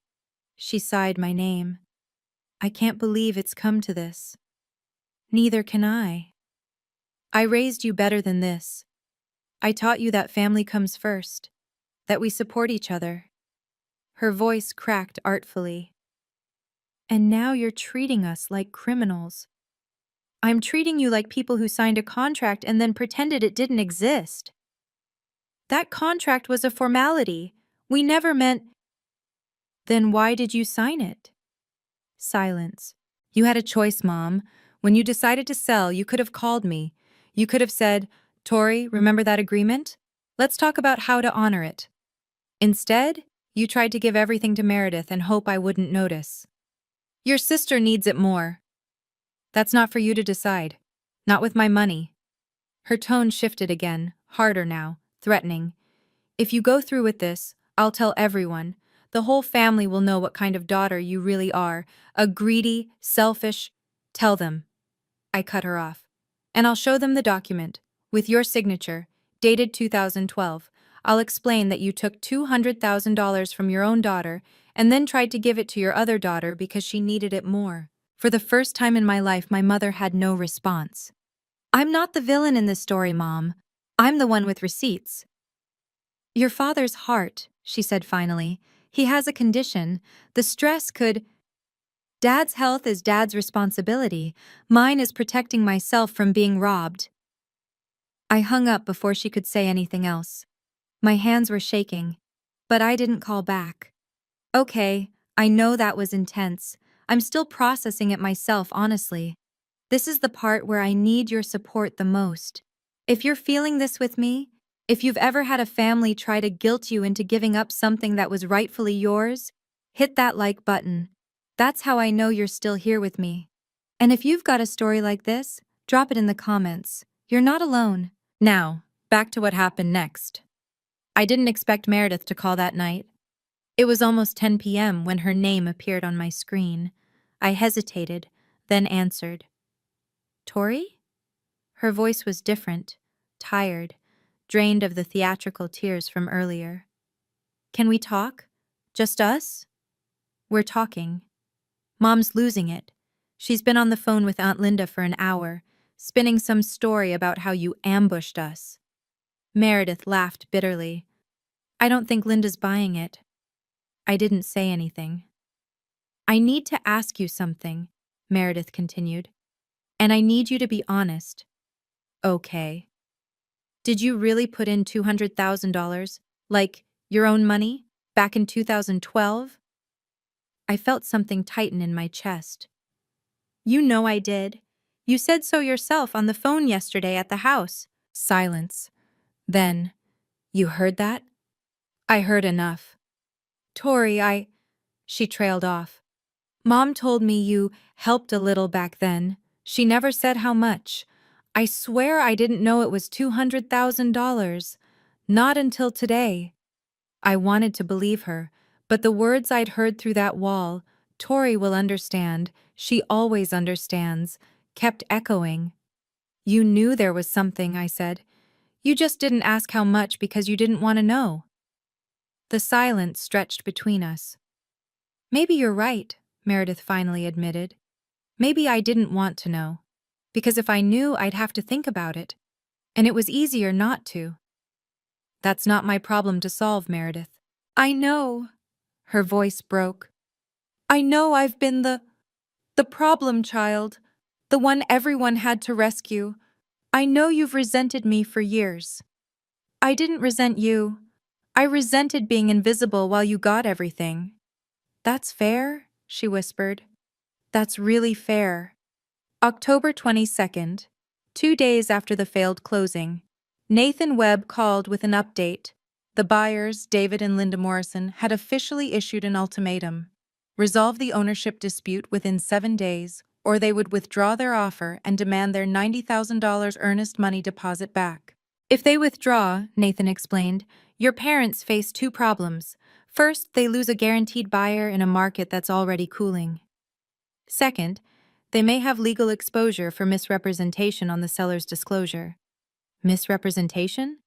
she sighed my name. I can't believe it's come to this. Neither can I. I raised you better than this. I taught you that family comes first, that we support each other. Her voice cracked artfully. And now you're treating us like criminals. I'm treating you like people who signed a contract and then pretended it didn't exist. That contract was a formality. We never meant... Then why did you sign it? Silence. You had a choice, Mom. When you decided to sell, you could have called me. You could have said, "Tori, remember that agreement? Let's talk about how to honor it." Instead, you tried to give everything to Meredith and hope I wouldn't notice. Your sister needs it more. That's not for you to decide. Not with my money. Her tone shifted again, harder now, threatening. If you go through with this, I'll tell everyone. The whole family will know what kind of daughter you really are. A greedy, selfish. Tell them. I cut her off. And I'll show them the document, with your signature, dated 2012. I'll explain that you took $200,000 from your own daughter and then tried to give it to your other daughter because she needed it more. For the first time in my life, my mother had no response. I'm not the villain in this story, Mom. I'm the one with receipts. Your father's heart, she said finally. He has a condition. The stress could. Dad's health is Dad's responsibility. Mine is protecting myself from being robbed. I hung up before she could say anything else. My hands were shaking, but I didn't call back. Okay, I know that was intense. I'm still processing it myself, honestly. This is the part where I need your support the most. If you're feeling this with me, if you've ever had a family try to guilt you into giving up something that was rightfully yours, hit that like button. That's how I know you're still here with me. And if you've got a story like this, drop it in the comments. You're not alone. Now, back to what happened next. I didn't expect Meredith to call that night. It was almost 10 p.m. when her name appeared on my screen. I hesitated, then answered. Tori? Her voice was different, tired, drained of the theatrical tears from earlier. Can we talk? Just us? We're talking. Mom's losing it. She's been on the phone with Aunt Linda for an hour, spinning some story about how you ambushed us. Meredith laughed bitterly. I don't think Linda's buying it. I didn't say anything. I need to ask you something, Meredith continued. And I need you to be honest. Okay. Did you really put in $200,000, like your own money, back in 2012? I felt something tighten in my chest. You know I did. You said so yourself on the phone yesterday at the house. Silence. Then, you heard that? I heard enough. Tori, She trailed off. Mom told me you helped a little back then. She never said how much. I swear I didn't know it was $200,000. Not until today. I wanted to believe her, but the words I'd heard through that wall, Tori will understand, she always understands, kept echoing. You knew there was something, I said. You just didn't ask how much because you didn't want to know. The silence stretched between us. Maybe you're right, Meredith finally admitted. Maybe I didn't want to know. Because if I knew, I'd have to think about it. And it was easier not to. That's not my problem to solve, Meredith. I know. Her voice broke. I know I've been the problem child. The one everyone had to rescue. I know you've resented me for years. I didn't resent you. I resented being invisible while you got everything. That's fair, she whispered. That's really fair. October 22nd, 2 days after the failed closing, Nathan Webb called with an update. The buyers, David and Linda Morrison, had officially issued an ultimatum. Resolve the ownership dispute within 7 days, or they would withdraw their offer and demand their $90,000 earnest money deposit back. If they withdraw, Nathan explained, your parents face 2 problems. First, they lose a guaranteed buyer in a market that's already cooling. Second, they may have legal exposure for misrepresentation on the seller's disclosure. Misrepresentation?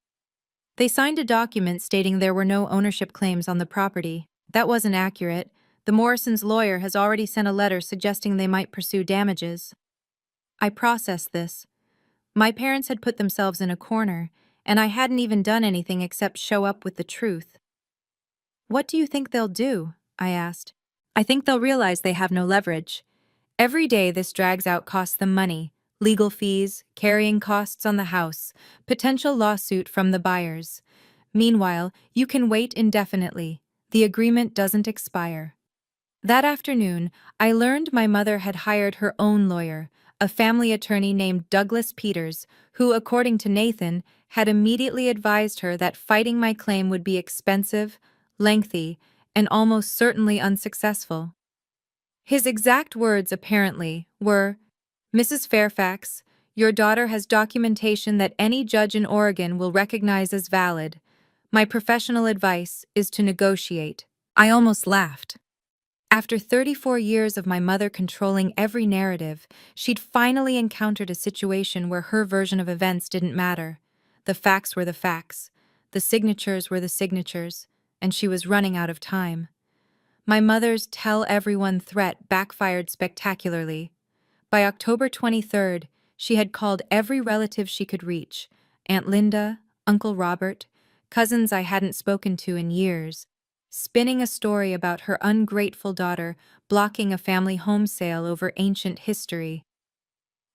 They signed a document stating there were no ownership claims on the property. That wasn't accurate. The Morrisons' lawyer has already sent a letter suggesting they might pursue damages. I processed this. My parents had put themselves in a corner, and I hadn't even done anything except show up with the truth. What do you think they'll do? I asked. I think they'll realize they have no leverage. Every day this drags out costs them money, legal fees, carrying costs on the house, potential lawsuit from the buyers. Meanwhile, you can wait indefinitely. The agreement doesn't expire. That afternoon, I learned my mother had hired her own lawyer, a family attorney named Douglas Peters, who, according to Nathan, had immediately advised her that fighting my claim would be expensive, lengthy, and almost certainly unsuccessful. His exact words, apparently, were, "Mrs. Fairfax, your daughter has documentation that any judge in Oregon will recognize as valid. My professional advice is to negotiate." I almost laughed. After 34 years of my mother controlling every narrative, she'd finally encountered a situation where her version of events didn't matter. The facts were the facts, the signatures were the signatures, and she was running out of time. My mother's tell everyone threat backfired spectacularly. By October 23rd, she had called every relative she could reach: Aunt Linda, Uncle Robert, cousins I hadn't spoken to in years, spinning a story about her ungrateful daughter blocking a family home sale over ancient history.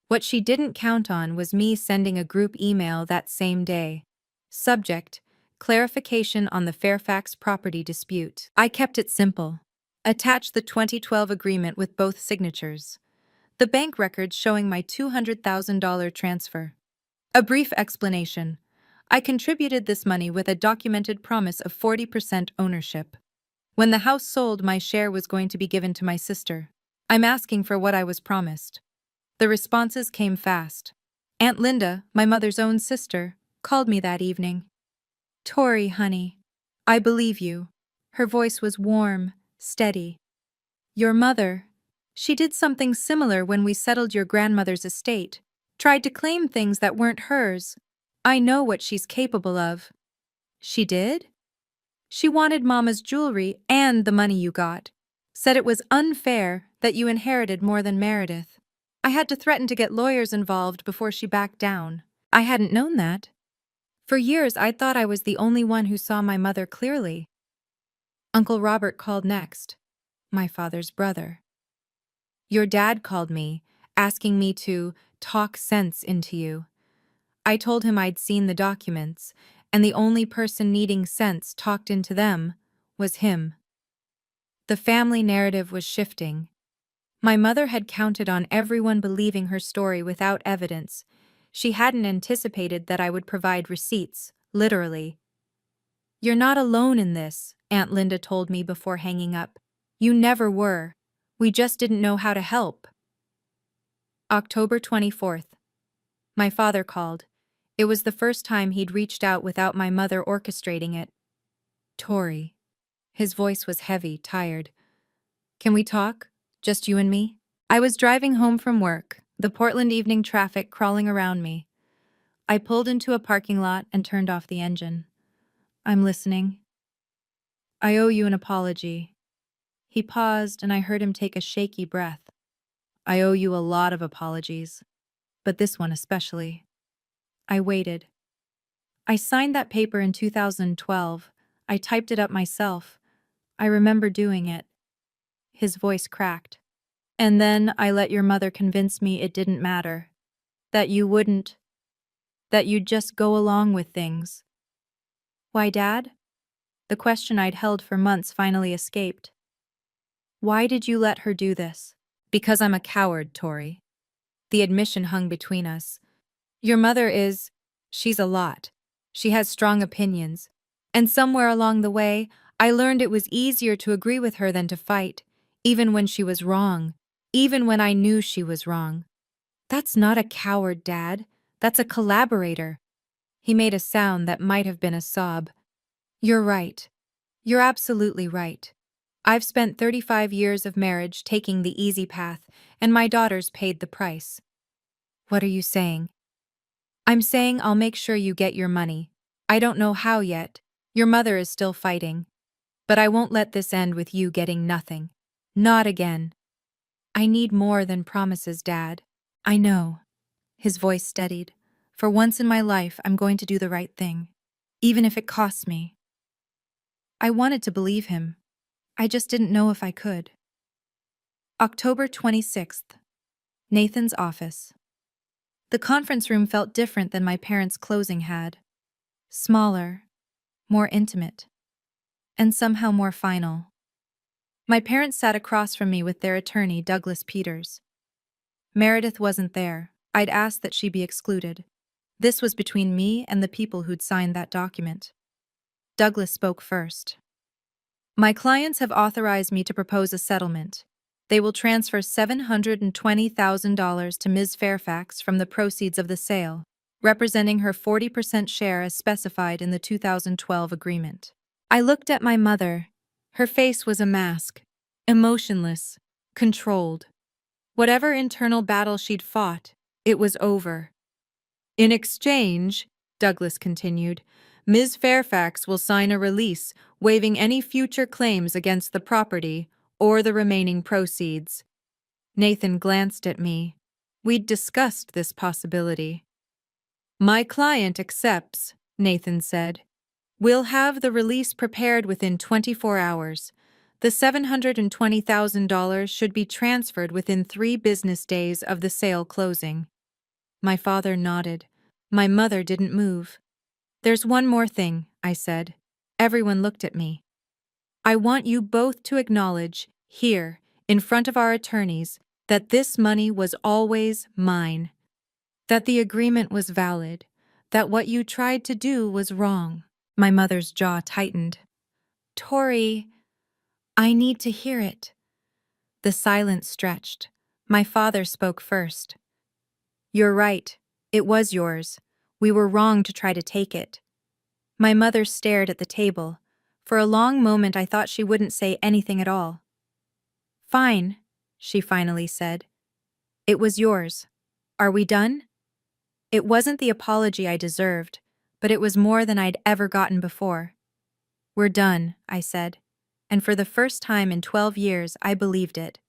What she didn't count on was me sending a group email that same day. Subject: clarification on the Fairfax property dispute. I kept it simple. Attach the 2012 agreement with both signatures. The bank records showing my $200,000 transfer. A brief explanation. I contributed this money with a documented promise of 40% ownership. When the house sold, my share was going to be given to my sister. I'm asking for what I was promised. The responses came fast. Aunt Linda, my mother's own sister, called me that evening. "Tori, honey, I believe you." Her voice was warm, steady. "Your mother, she did something similar when we settled your grandmother's estate. Tried to claim things that weren't hers. I know what she's capable of." "She did?" "She wanted Mama's jewelry and the money you got. Said it was unfair that you inherited more than Meredith. I had to threaten to get lawyers involved before she backed down." I hadn't known that. For years, I'd thought I was the only one who saw my mother clearly. Uncle Robert called next, my father's brother. "Your dad called me, asking me to talk sense into you." I told him I'd seen the documents, and the only person needing sense talked into them was him. The family narrative was shifting. My mother had counted on everyone believing her story without evidence. She hadn't anticipated that I would provide receipts, literally. "You're not alone in this," Aunt Linda told me before hanging up. "You never were. We just didn't know how to help." October 24th. My father called. It was the first time he'd reached out without my mother orchestrating it. "Tori." His voice was heavy, tired. "Can we talk? Just you and me?" I was driving home from work, the Portland evening traffic crawling around me. I pulled into a parking lot and turned off the engine. "I'm listening." "I owe you an apology." He paused, and I heard him take a shaky breath. "I owe you a lot of apologies, but this one especially." I waited. "I signed that paper in 2012. I typed it up myself. I remember doing it." His voice cracked. "And then I let your mother convince me it didn't matter. That you wouldn't. That you'd just go along with things." "Why, Dad?" The question I'd held for months finally escaped. "Why did you let her do this?" "Because I'm a coward, Tori." The admission hung between us. "Your mother is... she's a lot. She has strong opinions. And somewhere along the way, I learned it was easier to agree with her than to fight, even when she was wrong, even when I knew she was wrong." "That's not a coward, Dad. That's a collaborator." He made a sound that might have been a sob. "You're right. You're absolutely right. I've spent 35 years of marriage taking the easy path, and my daughters paid the price." "What are you saying?" "I'm saying I'll make sure you get your money. I don't know how yet. Your mother is still fighting. But I won't let this end with you getting nothing. Not again." "I need more than promises, Dad." "I know." His voice steadied. "For once in my life, I'm going to do the right thing, even if it costs me." I wanted to believe him. I just didn't know if I could. October 26th. Nathan's office. The conference room felt different than my parents' closing had. Smaller, more intimate, and somehow more final. My parents sat across from me with their attorney, Douglas Peters. Meredith wasn't there. I'd asked that she be excluded. This was between me and the people who'd signed that document. Douglas spoke first. My clients have authorized me to propose a settlement. They will transfer $720,000 to Ms. Fairfax from the proceeds of the sale, representing her 40% share as specified in the 2012 agreement. I looked at my mother. Her face was a mask, emotionless, controlled. Whatever internal battle she'd fought, it was over. In exchange, Douglas continued, Ms. Fairfax will sign a release waiving any future claims against the property or the remaining proceeds. Nathan glanced at me. We'd discussed this possibility. My client accepts, Nathan said. We'll have the release prepared within 24 hours. The $720,000 should be transferred within 3 business days of the sale closing. My father nodded. My mother didn't move. There's one more thing, I said. Everyone looked at me. I want you both to acknowledge, here, in front of our attorneys, that this money was always mine. That the agreement was valid. That what you tried to do was wrong. My mother's jaw tightened. Tori, I need to hear it. The silence stretched. My father spoke first. You're right. It was yours. We were wrong to try to take it. My mother stared at the table. For a long moment I thought she wouldn't say anything at all. Fine, she finally said. It was yours. Are we done? It wasn't the apology I deserved, but it was more than I'd ever gotten before. We're done, I said, and for the first time in 12 years I believed it.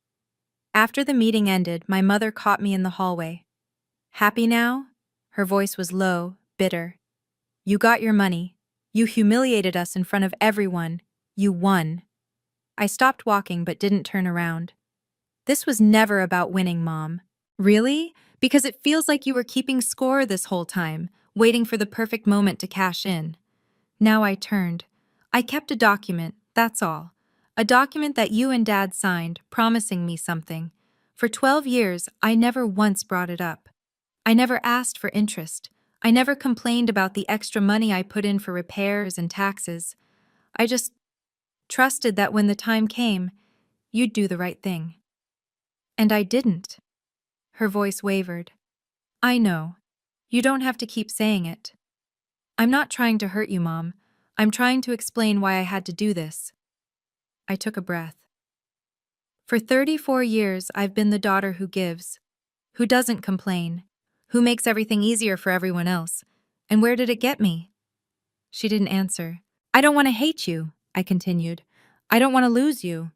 After the meeting ended, my mother caught me in the hallway. Happy now? Her voice was low, bitter. You got your money. You humiliated us in front of everyone. You won. I stopped walking but didn't turn around. This was never about winning, Mom. Really? Because it feels like you were keeping score this whole time, waiting for the perfect moment to cash in. Now I turned. I kept a document, that's all. A document that you and Dad signed, promising me something. For 12 years, I never once brought it up. I never asked for interest. I never complained about the extra money I put in for repairs and taxes. I just trusted that when the time came, you'd do the right thing. And I didn't. Her voice wavered. I know. You don't have to keep saying it. I'm not trying to hurt you, Mom. I'm trying to explain why I had to do this. I took a breath. For 34 years, I've been the daughter who gives, who doesn't complain, who makes everything easier for everyone else. And where did it get me? She didn't answer. I don't want to hate you, I continued. I don't want to lose you.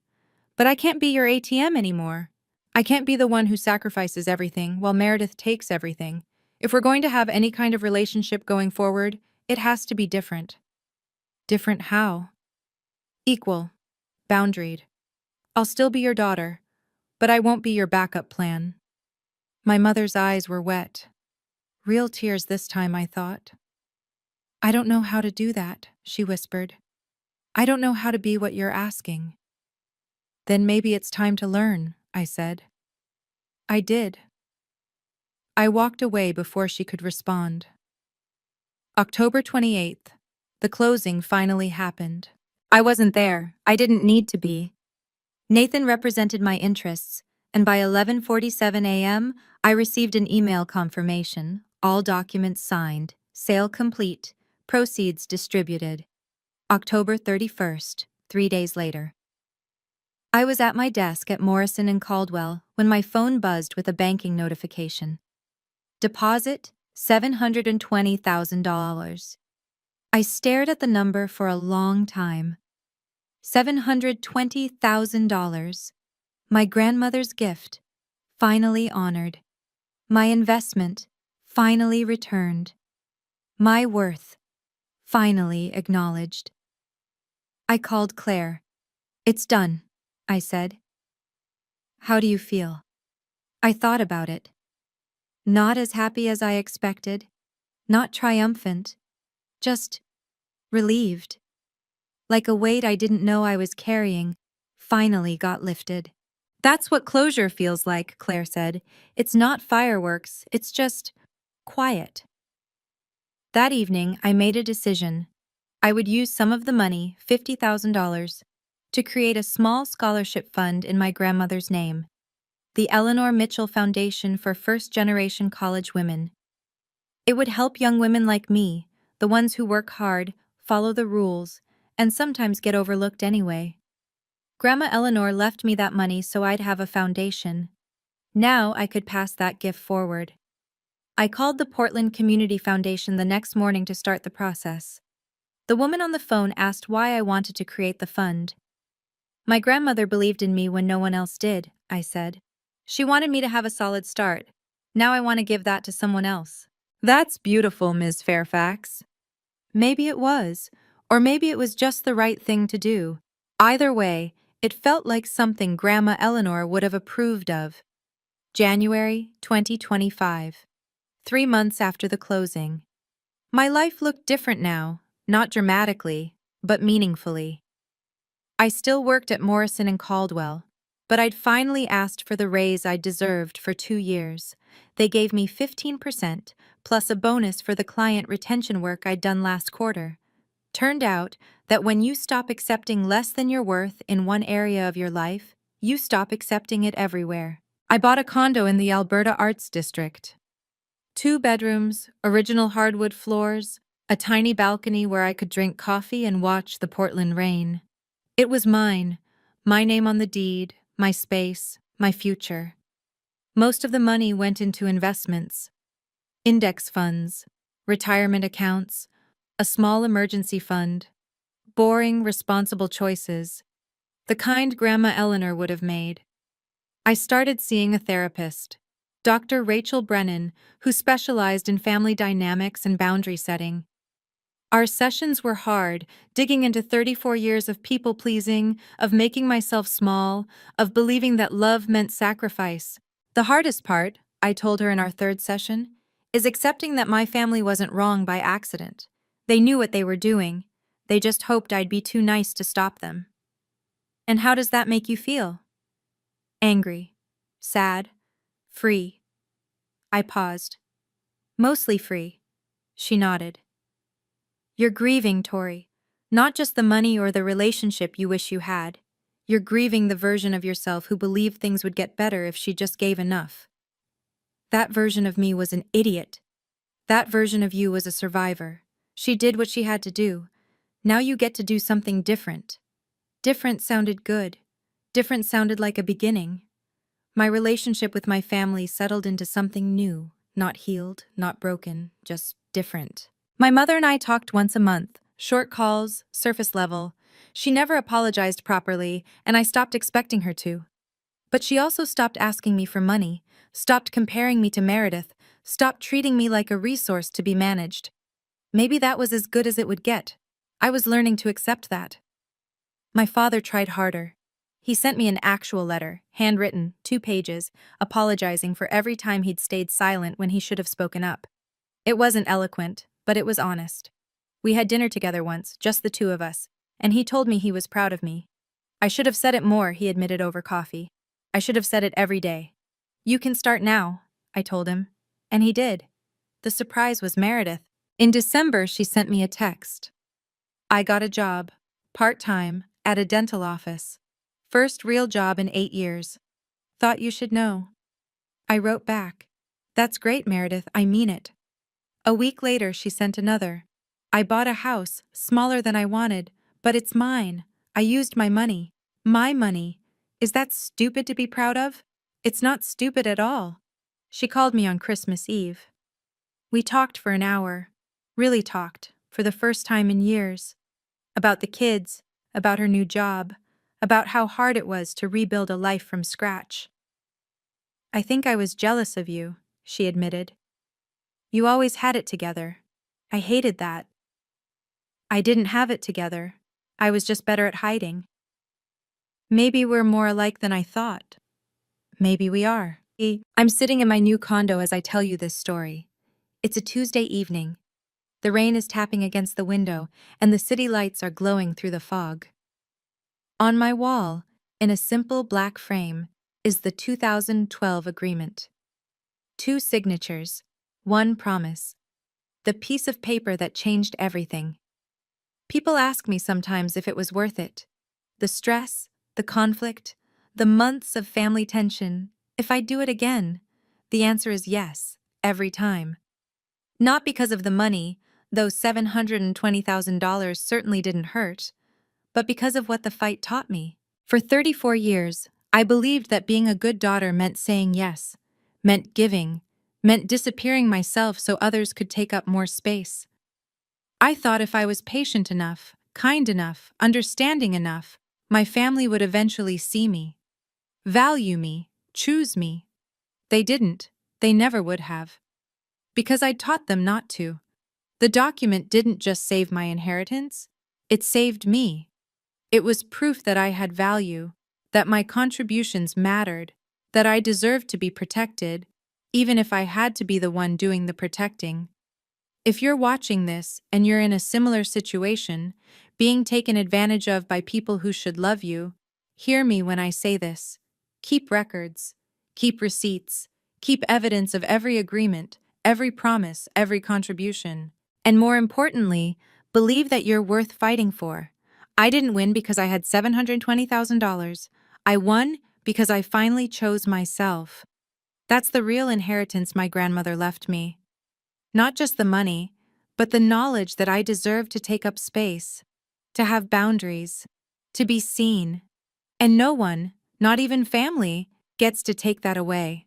But I can't be your ATM anymore. I can't be the one who sacrifices everything while Meredith takes everything. If we're going to have any kind of relationship going forward, it has to be different. Different how? Equal. Boundaried. I'll still be your daughter, but I won't be your backup plan. My mother's eyes were wet. Real tears this time, I thought. I don't know how to do that, she whispered. I don't know how to be what you're asking. Then maybe it's time to learn, I said. I did. I walked away before she could respond. October 28th. The closing finally happened. I wasn't there. I didn't need to be. Nathan represented my interests, and by 11:47 a.m., I received an email confirmation, all documents signed, sale complete, proceeds distributed. October 31st, 3 days later. I was at my desk at Morrison and Caldwell when my phone buzzed with a banking notification. Deposit $720,000. I stared at the number for a long time. $720,000. My grandmother's gift, finally honored. My investment, finally returned. My worth, finally acknowledged. I called Claire. It's done, I said. How do you feel? I thought about it. Not as happy as I expected, not triumphant, just relieved. Like a weight I didn't know I was carrying, finally got lifted. That's what closure feels like, Claire said. It's not fireworks, it's just quiet. That evening, I made a decision. I would use some of the money, $50,000, to create a small scholarship fund in my grandmother's name, the Eleanor Mitchell Foundation for First-Generation College Women. It would help young women like me, the ones who work hard, follow the rules, and sometimes get overlooked anyway. Grandma Eleanor left me that money so I'd have a foundation. Now I could pass that gift forward. I called the Portland Community Foundation the next morning to start the process. The woman on the phone asked why I wanted to create the fund. My grandmother believed in me when no one else did, I said. She wanted me to have a solid start. Now I want to give that to someone else. That's beautiful, Ms. Fairfax. Maybe it was, or maybe it was just the right thing to do. Either way, it felt like something Grandma Eleanor would have approved of. January 2025. 3 months after the closing. My life looked different now, not dramatically, but meaningfully. I still worked at Morrison and Caldwell, but I'd finally asked for the raise I deserved for 2 years. They gave me 15% plus a bonus for the client retention work I'd done last quarter. Turned out that when you stop accepting less than your worth in one area of your life, you stop accepting it everywhere. I bought a condo in the Alberta Arts District. 2 bedrooms, original hardwood floors, a tiny balcony where I could drink coffee and watch the Portland rain. It was mine, my name on the deed, my space, my future. Most of the money went into investments, index funds, retirement accounts, a small emergency fund, boring, responsible choices, the kind Grandma Eleanor would have made. I started seeing a therapist, Dr. Rachel Brennan, who specialized in family dynamics and boundary setting. Our sessions were hard, digging into 34 years of people-pleasing, of making myself small, of believing that love meant sacrifice. The hardest part, I told her in our 3rd session, is accepting that my family wasn't wrong by accident. They knew what they were doing. They just hoped I'd be too nice to stop them. And how does that make you feel? Angry, sad, free. I paused. Mostly free. She nodded. You're grieving, Tori. Not just the money or the relationship you wish you had. You're grieving the version of yourself who believed things would get better if she just gave enough. That version of me was an idiot. That version of you was a survivor. She did what she had to do. Now you get to do something different. Different sounded good. Different sounded like a beginning. My relationship with my family settled into something new, not healed, not broken, just different. My mother and I talked once a month, short calls, surface level. She never apologized properly, and I stopped expecting her to. But she also stopped asking me for money, stopped comparing me to Meredith, stopped treating me like a resource to be managed. Maybe that was as good as it would get. I was learning to accept that. My father tried harder. He sent me an actual letter, handwritten, 2 pages, apologizing for every time he'd stayed silent when he should have spoken up. It wasn't eloquent, but it was honest. We had dinner together once, just the 2 of us, and he told me he was proud of me. I should have said it more, he admitted over coffee. I should have said it every day. You can start now, I told him. And he did. The surprise was Meredith. In December, she sent me a text. I got a job, part-time, at a dental office. First real job in 8 years. Thought you should know. I wrote back. That's great, Meredith, I mean it. A week later, she sent another. I bought a house, smaller than I wanted, but it's mine. I used my money. My money. Is that stupid to be proud of? It's not stupid at all. She called me on Christmas Eve. We talked for an hour. Really talked, for the first time in years. About the kids, about her new job, about how hard it was to rebuild a life from scratch. I think I was jealous of you, she admitted. You always had it together. I hated that. I didn't have it together. I was just better at hiding. Maybe we're more alike than I thought. Maybe we are. I'm sitting in my new condo as I tell you this story. It's a Tuesday evening. The rain is tapping against the window, and the city lights are glowing through the fog. On my wall, in a simple black frame, is the 2012 agreement. 2 signatures, 1 promise. The piece of paper that changed everything. People ask me sometimes if it was worth it. The stress, the conflict, the months of family tension, if I'd do it again. The answer is yes, every time. Not because of the money, though $720,000 certainly didn't hurt, but because of what the fight taught me. For 34 years, I believed that being a good daughter meant saying yes, meant giving, meant disappearing myself so others could take up more space. I thought if I was patient enough, kind enough, understanding enough, my family would eventually see me, value me, choose me. They didn't. They never would have. Because I taught them not to. The document didn't just save my inheritance, it saved me. It was proof that I had value, that my contributions mattered, that I deserved to be protected, even if I had to be the one doing the protecting. If you're watching this and you're in a similar situation, being taken advantage of by people who should love you, hear me when I say this. Keep records, keep receipts, keep evidence of every agreement, every promise, every contribution. And more importantly, believe that you're worth fighting for. I didn't win because I had $720,000. I won because I finally chose myself. That's the real inheritance my grandmother left me. Not just the money, but the knowledge that I deserve to take up space, to have boundaries, to be seen. And no one, not even family, gets to take that away.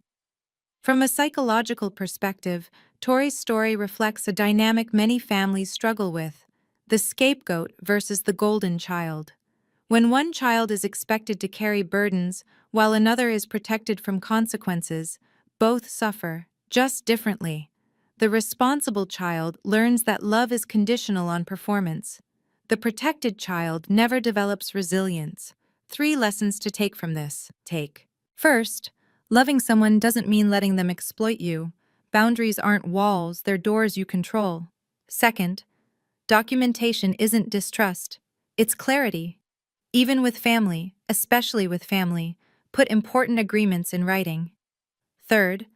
From a psychological perspective, Tori's story reflects a dynamic many families struggle with: the scapegoat versus the golden child. When one child is expected to carry burdens while another is protected from consequences, both suffer, just differently. The responsible child learns that love is conditional on performance. The protected child never develops resilience. 3 lessons to take from this. Take. First, loving someone doesn't mean letting them exploit you. Boundaries aren't walls, they're doors you control. Second, documentation isn't distrust, it's clarity. Even with family, especially with family, put important agreements in writing. Third,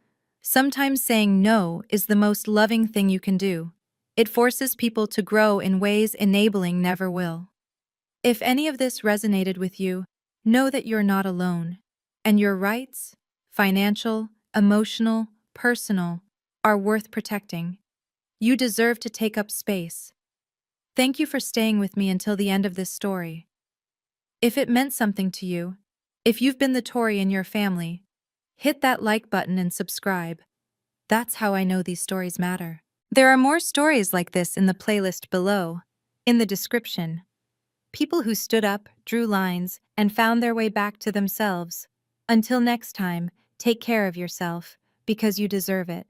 sometimes saying no is the most loving thing you can do. It forces people to grow in ways enabling never will. If any of this resonated with you, know that you're not alone. And your rights, financial, emotional, personal, are worth protecting. You deserve to take up space. Thank you for staying with me until the end of this story. If it meant something to you, if you've been the Tory in your family, hit that like button and subscribe. That's how I know these stories matter. There are more stories like this in the playlist below, in the description. People who stood up, drew lines, and found their way back to themselves. Until next time, take care of yourself, because you deserve it.